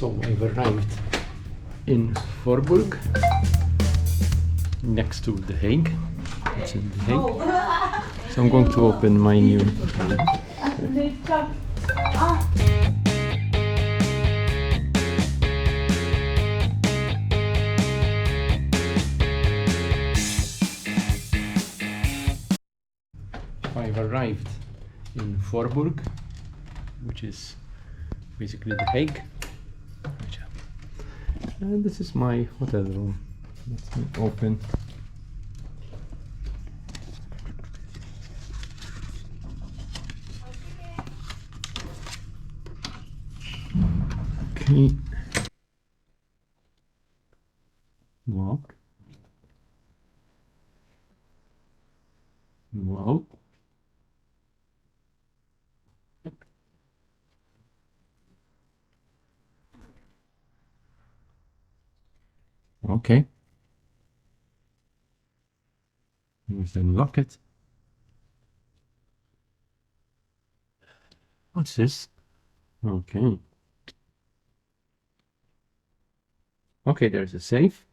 So I've arrived in Voorburg, next to The Hague. It's in The Hague. So I'm going to open my new I've arrived in Voorburg, which is basically The Hague. And this is my hotel room. Let me open. Okay. Walk. Wow. Okay. Let's unlock it. What's this? Okay. Okay, there's a safe.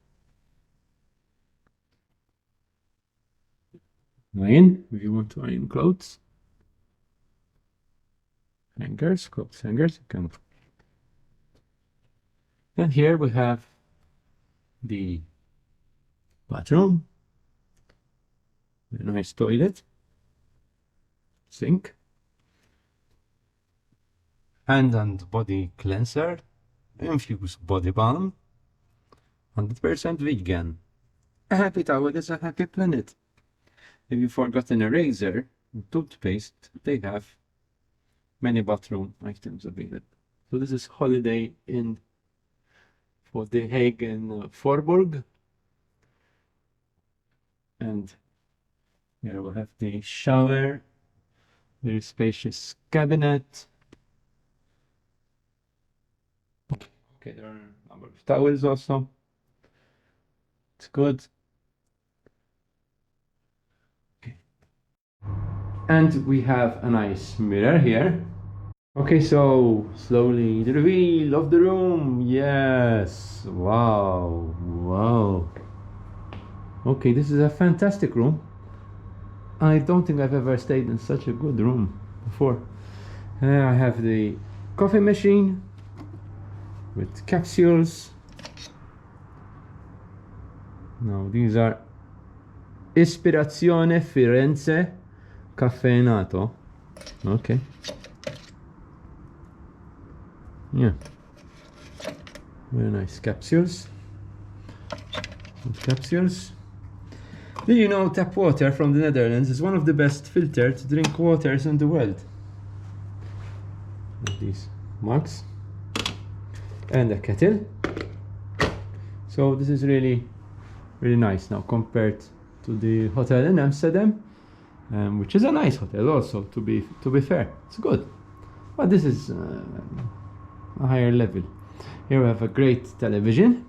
Iron, if you want to iron clothes. Hangers, clothes hangers. You can. And here we have the bathroom. A nice toilet. Sink. Hand and body cleanser. Infused body balm. 100% vegan. A happy towel is a happy planet. If you've forgotten a razor and toothpaste, they have many bathroom items available. So this is Holiday Inn for The Hague and Voorburg. And here we'll have the shower, very spacious cabinet. Okay, there are a number of towels also. It's good. Okay. And we have a nice mirror here. Okay, so slowly the reveal of the room. Yes. Wow. Wow. Okay, this is a fantastic room. I don't think I've ever stayed in such a good room before. I have the coffee machine with capsules. Now these are Ispirazione Firenze Caffeinato. Okay. Yeah. Very nice capsules. Capsules. Did you know tap water from the Netherlands is one of the best filtered drink waters in the world? These mugs. And a kettle. So this is really nice now compared to the hotel in Amsterdam, which is a nice hotel also, to be fair. It's good, but this is a higher level. Here we have a great television.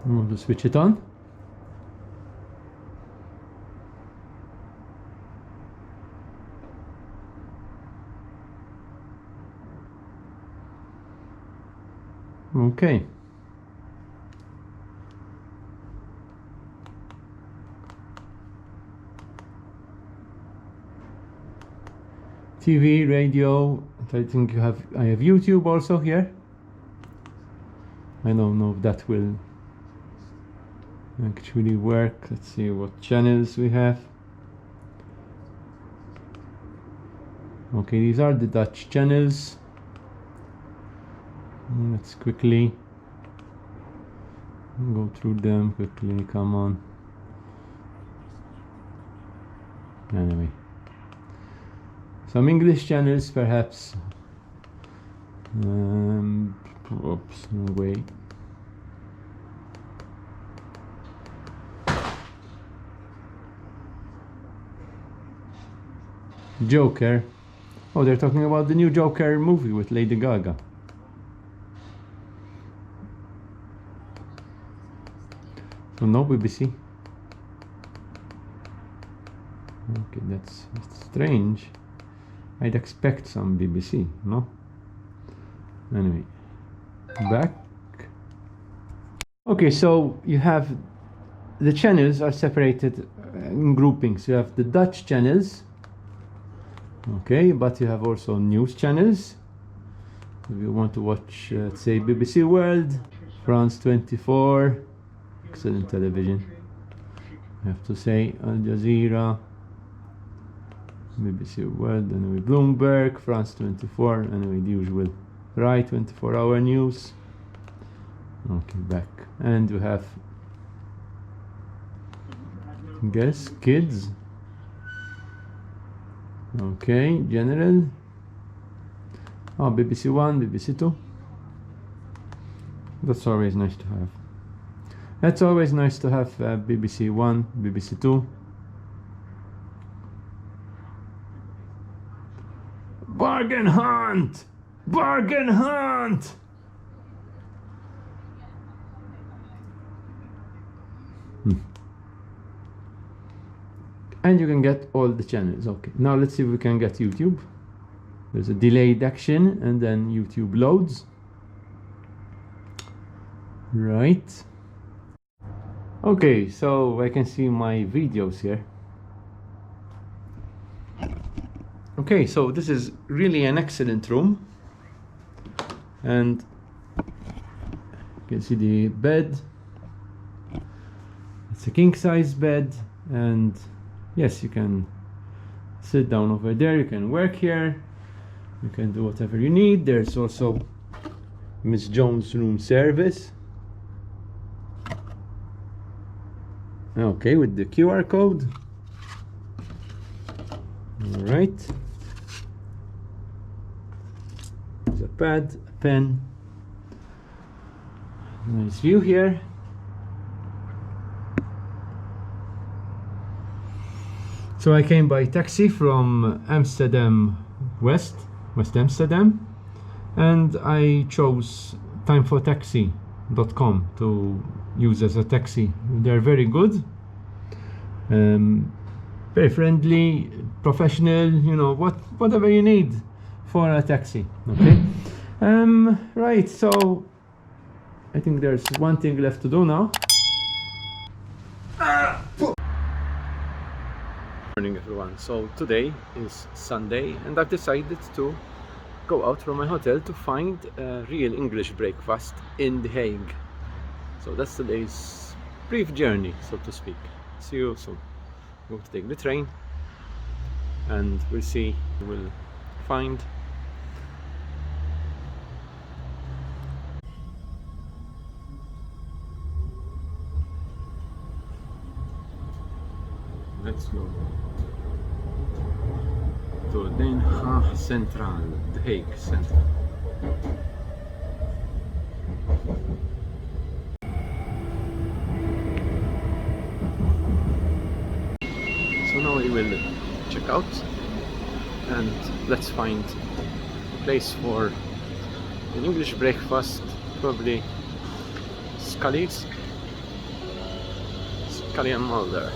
I'm going to switch it on. Okay. TV, radio. I think I have YouTube also here. I don't know if that will actually work. Let's see what channels we have. Okay, these are the Dutch channels. Let's quickly go through them quickly. Come on. Anyway, some English channels perhaps. Oops, no way. Joker. Oh, they're talking about the new Joker movie with Lady Gaga. So no BBC. Okay, that's strange. I'd expect some BBC, no? Anyway, back. Okay, so you have the channels are separated in groupings. You have the Dutch channels, okay, but you have also news channels. If you want to watch, let's say, BBC World, France 24, excellent television, I have to say, Al Jazeera, BBC World, anyway, Bloomberg, France 24, anyway, the usual, right, 24-hour news. Okay, back. And you have, guess, kids. Okay, general. Oh, BBC One, BBC Two. That's always nice to have. That's always nice to have BBC One, BBC Two. Bargain hunt! Bargain hunt! And you can get all the channels. Okay, now let's see if we can get YouTube. There's a delayed action and then YouTube loads. Right. Okay, so I can see my videos here. Okay, so this is really an excellent room. And you can see the bed. It's a king size bed, and yes, you can sit down over there, you can work here, you can do whatever you need. There's also Miss Jones' room service. Okay, with the QR code. Alright. There's a pad, a pen. Nice view here. So I came by taxi from Amsterdam West Amsterdam, and I chose timefortaxi.com to use as a taxi. They're very good, very friendly, professional, you know, whatever you need for a taxi. Okay. Right, so I think there's one thing left to do now. Morning everyone. So today is Sunday and I've decided to go out from my hotel to find a real English breakfast in The Hague. So that's today's brief journey, so to speak. See you soon. I'm going to take the train and we'll see, we'll find let's go to Den Haag Central, The Hague Central. So now we will check out and let's find a place for an English breakfast, probably Scully and Mulder.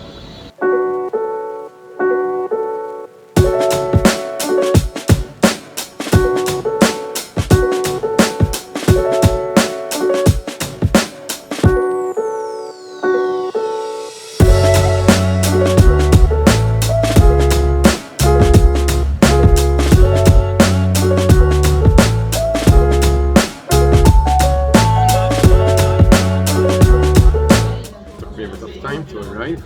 Time to arrive.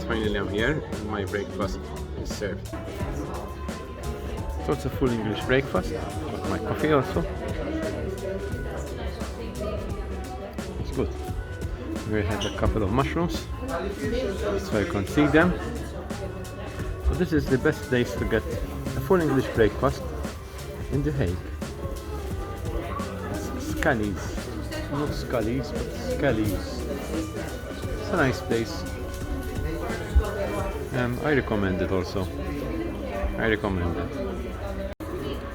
Finally I'm here and my breakfast is served. So it's a full English breakfast. Got my coffee also. It's good. We had a couple of mushrooms so you can see them. So this is the best place to get a full English breakfast in The Hague. Scully's. Not Scully's, but Scully's. It's a nice place. I recommend it also. I recommend it.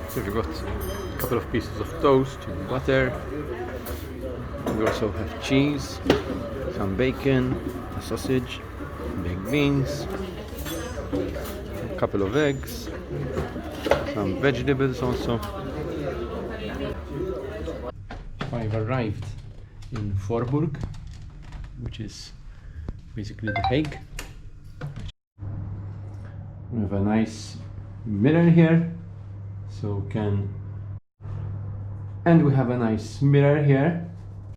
So we got a couple of pieces of toast, butter. We also have cheese, some bacon, a sausage, baked beans, a couple of eggs, some vegetables also. I've arrived in Voorburg, which is basically the Hague. We have a nice mirror here, so we have a nice mirror here,